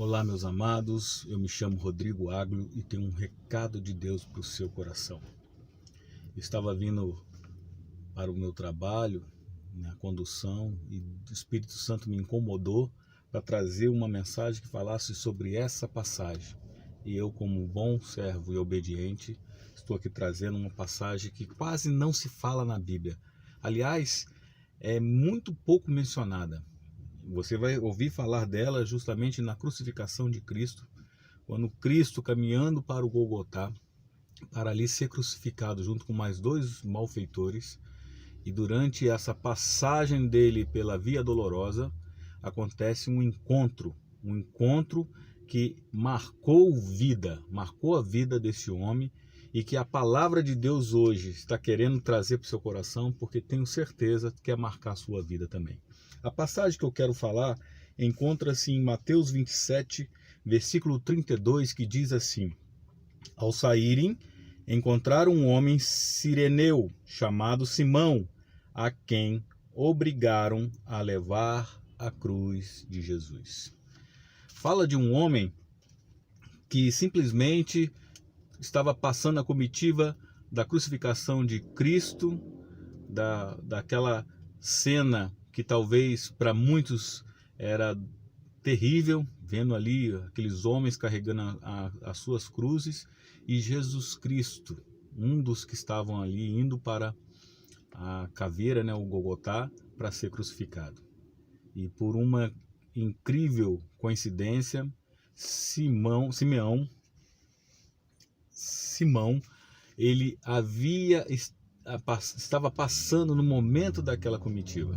Olá, meus amados, eu me chamo Rodrigo Aglio e tenho um recado de Deus para o seu coração. Estava vindo para o meu trabalho, na condução, e o Espírito Santo me incomodou para trazer uma mensagem que falasse sobre essa passagem. E eu, como bom servo e obediente, estou aqui trazendo uma passagem que quase não se fala na Bíblia. Aliás, é muito pouco mencionada. Você vai ouvir falar dela justamente na crucificação de Cristo, quando Cristo, caminhando para o Gólgota, para ali ser crucificado junto com mais dois malfeitores, e durante essa passagem dele pela Via Dolorosa, acontece um encontro que marcou a vida desse homem, e que a palavra de Deus hoje está querendo trazer para o seu coração, porque tenho certeza que quer marcar a sua vida também. A passagem que eu quero falar encontra-se em Mateus 27, versículo 32, que diz assim: Ao saírem, encontraram um homem cireneu, chamado Simão, a quem obrigaram a levar a cruz de Jesus. Fala de um homem que simplesmente estava passando a comitiva da crucificação de Cristo, daquela cena que talvez para muitos era terrível, vendo ali aqueles homens carregando as suas cruzes, e Jesus Cristo, um dos que estavam ali indo para a caveira, o Gólgota, para ser crucificado. E por uma incrível coincidência, Simão, ele estava passando no momento daquela comitiva.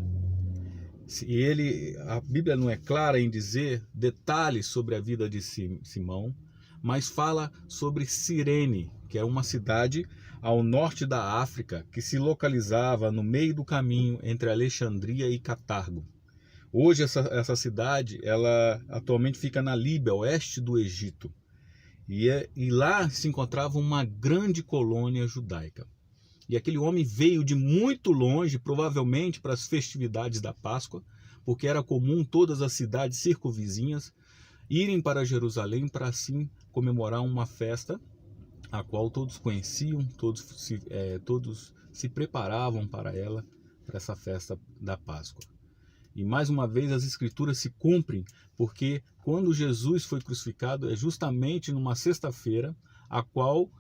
A Bíblia não é clara em dizer detalhes sobre a vida de Simão, mas fala sobre Cirene, que é uma cidade ao norte da África, que se localizava no meio do caminho entre Alexandria e Cartago. Hoje essa cidade, ela atualmente fica na Líbia, oeste do Egito. E lá se encontrava uma grande colônia judaica. E aquele homem veio de muito longe, provavelmente para as festividades da Páscoa, porque era comum todas as cidades circunvizinhas irem para Jerusalém para assim comemorar uma festa, a qual todos conheciam, todos se preparavam para ela, para essa festa da Páscoa. E mais uma vez as escrituras se cumprem, porque quando Jesus foi crucificado é justamente numa sexta-feira, a qual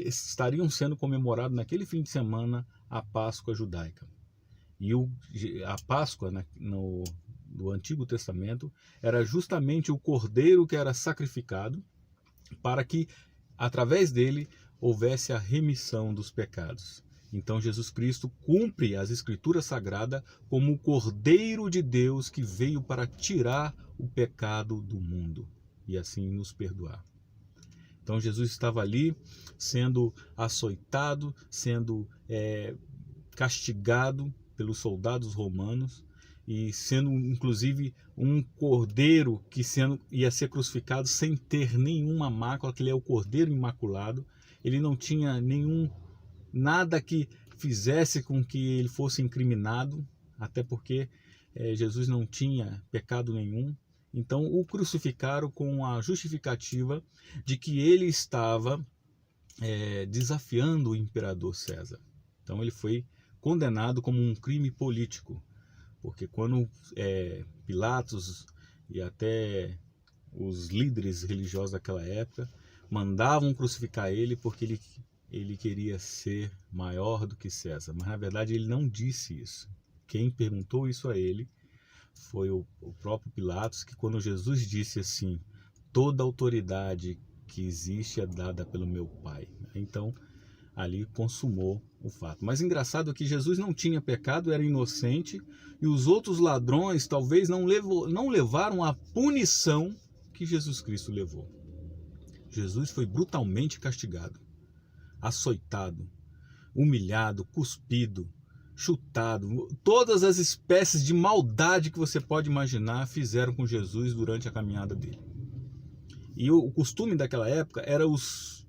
estariam sendo comemorados naquele fim de semana a Páscoa judaica. E a Páscoa no Antigo Testamento era justamente o cordeiro que era sacrificado para que através dele houvesse a remissão dos pecados. Então Jesus Cristo cumpre as Escrituras Sagradas como o Cordeiro de Deus que veio para tirar o pecado do mundo e assim nos perdoar. Então Jesus estava ali sendo açoitado, sendo castigado pelos soldados romanos e sendo inclusive um cordeiro que ia ser crucificado sem ter nenhuma mácula, que ele é o Cordeiro Imaculado. Ele não tinha nada que fizesse com que ele fosse incriminado, até porque Jesus não tinha pecado nenhum. Então o crucificaram com a justificativa de que ele estava desafiando o imperador César. Então ele foi condenado como um crime político, porque quando Pilatos e até os líderes religiosos daquela época mandavam crucificar ele porque ele queria ser maior do que César, mas na verdade ele não disse isso. Quem perguntou isso a ele foi o próprio Pilatos, que quando Jesus disse assim: toda autoridade que existe é dada pelo meu Pai. Então ali consumou o fato. Mas engraçado é que Jesus não tinha pecado, era inocente, e os outros ladrões talvez não levaram a punição que Jesus Cristo levou. Jesus foi brutalmente castigado, açoitado, humilhado, cuspido, chutado. Todas as espécies de maldade que você pode imaginar fizeram com Jesus durante a caminhada dele. E o costume daquela época era os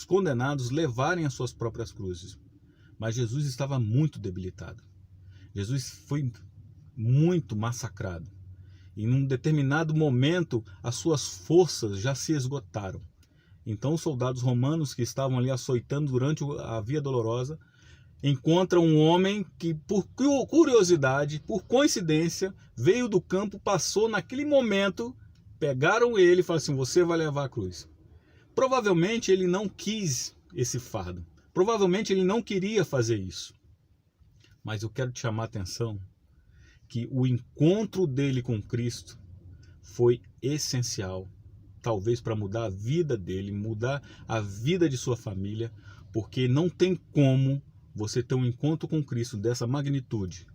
condenados levarem as suas próprias cruzes. Mas Jesus estava muito debilitado. Jesus foi muito massacrado. E num determinado momento, as suas forças já se esgotaram. Então os soldados romanos que estavam ali açoitando durante a Via Dolorosa encontram um homem que, por curiosidade, por coincidência, veio do campo, passou naquele momento, pegaram ele e falaram assim: você vai levar a cruz. Provavelmente ele não quis esse fardo. Provavelmente ele não queria fazer isso. Mas eu quero te chamar a atenção que o encontro dele com Cristo foi essencial, talvez para mudar a vida dele, mudar a vida de sua família, porque não tem como você ter um encontro com Cristo dessa magnitude,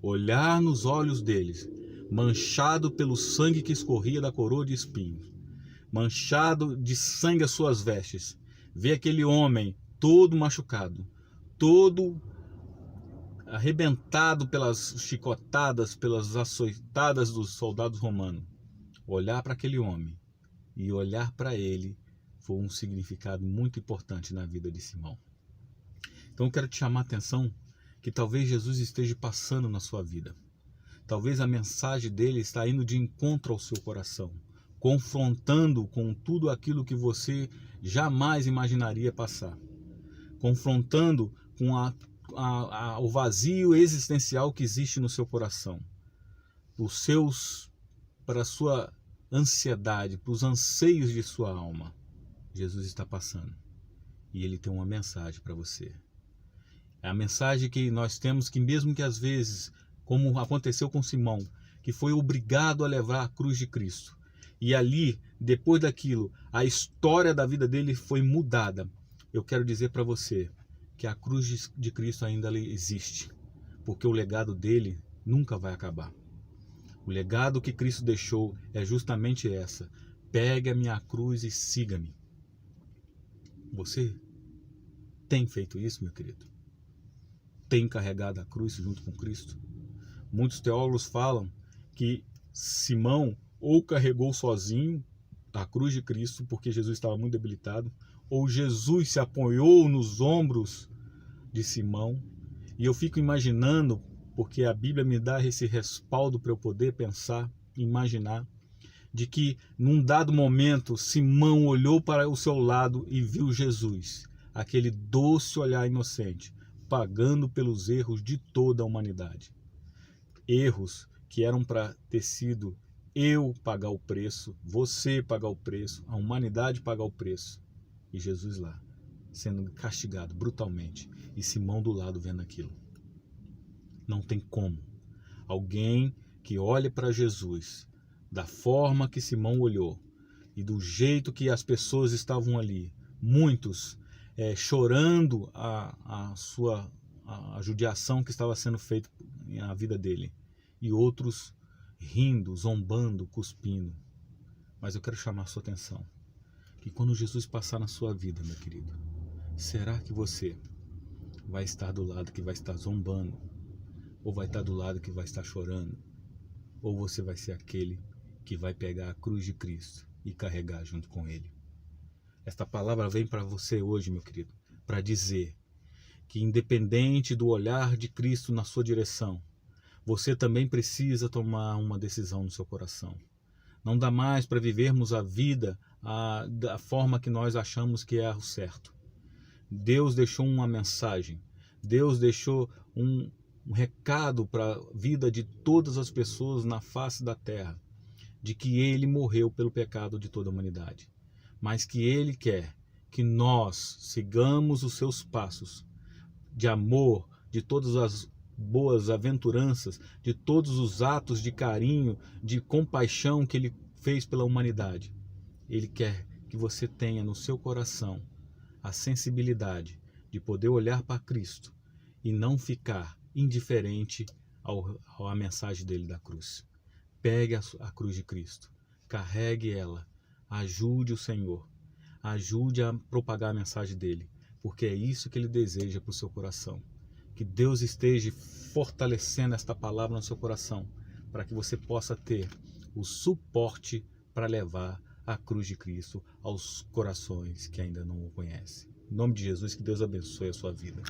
olhar nos olhos deles, manchado pelo sangue que escorria da coroa de espinhos, manchado de sangue as suas vestes, ver aquele homem todo machucado, todo arrebentado pelas chicotadas, pelas açoitadas dos soldados romanos. Olhar para aquele homem e olhar para ele foi um significado muito importante na vida de Simão. Então eu quero te chamar a atenção que talvez Jesus esteja passando na sua vida. Talvez a mensagem dele está indo de encontro ao seu coração, confrontando com tudo aquilo que você jamais imaginaria passar, confrontando com o vazio existencial que existe no seu coração, para a sua ansiedade, para os anseios de sua alma. Jesus está passando e ele tem uma mensagem para você. É a mensagem que nós temos que, mesmo que às vezes, como aconteceu com Simão, que foi obrigado a levar a cruz de Cristo, e ali, depois daquilo, a história da vida dele foi mudada. Eu quero dizer para você que a cruz de Cristo ainda existe, porque o legado dele nunca vai acabar. O legado que Cristo deixou é justamente essa: pegue a minha cruz e siga-me. Você tem feito isso, meu querido? Tem carregado a cruz junto com Cristo? Muitos teólogos falam que Simão ou carregou sozinho a cruz de Cristo, porque Jesus estava muito debilitado, ou Jesus se apoiou nos ombros de Simão. E eu fico imaginando, porque a Bíblia me dá esse respaldo para eu poder pensar, imaginar, de que num dado momento Simão olhou para o seu lado e viu Jesus, aquele doce olhar inocente, pagando pelos erros de toda a humanidade. Erros que eram para ter sido eu pagar o preço, você pagar o preço, a humanidade pagar o preço. E Jesus lá, sendo castigado brutalmente, e Simão do lado vendo aquilo. Não tem como alguém que olhe para Jesus da forma que Simão olhou e do jeito que as pessoas estavam ali, muitos chorando a judiação que estava sendo feita na vida dele, e outros rindo, zombando, cuspindo. Mas eu quero chamar a sua atenção que quando Jesus passar na sua vida, meu querido, será que você vai estar do lado que vai estar zombando, ou vai estar do lado que vai estar chorando, ou você vai ser aquele que vai pegar a cruz de Cristo e carregar junto com ele? Esta palavra vem para você hoje, meu querido, para dizer que independente do olhar de Cristo na sua direção, você também precisa tomar uma decisão no seu coração. Não dá mais para vivermos a vida da forma que nós achamos que é o certo. Deus deixou uma mensagem, Deus deixou um recado para a vida de todas as pessoas na face da terra, de que Ele morreu pelo pecado de toda a humanidade, mas que Ele quer que nós sigamos os seus passos de amor, de todas as boas aventuranças, de todos os atos de carinho, de compaixão que Ele fez pela humanidade. Ele quer que você tenha no seu coração a sensibilidade de poder olhar para Cristo e não ficar indiferente à mensagem dele da cruz. Pegue a cruz de Cristo, carregue ela, ajude o Senhor, ajude a propagar a mensagem dele, porque é isso que ele deseja para o seu coração. Que Deus esteja fortalecendo esta palavra no seu coração, para que você possa ter o suporte para levar a cruz de Cristo aos corações que ainda não o conhecem. Em nome de Jesus, que Deus abençoe a sua vida.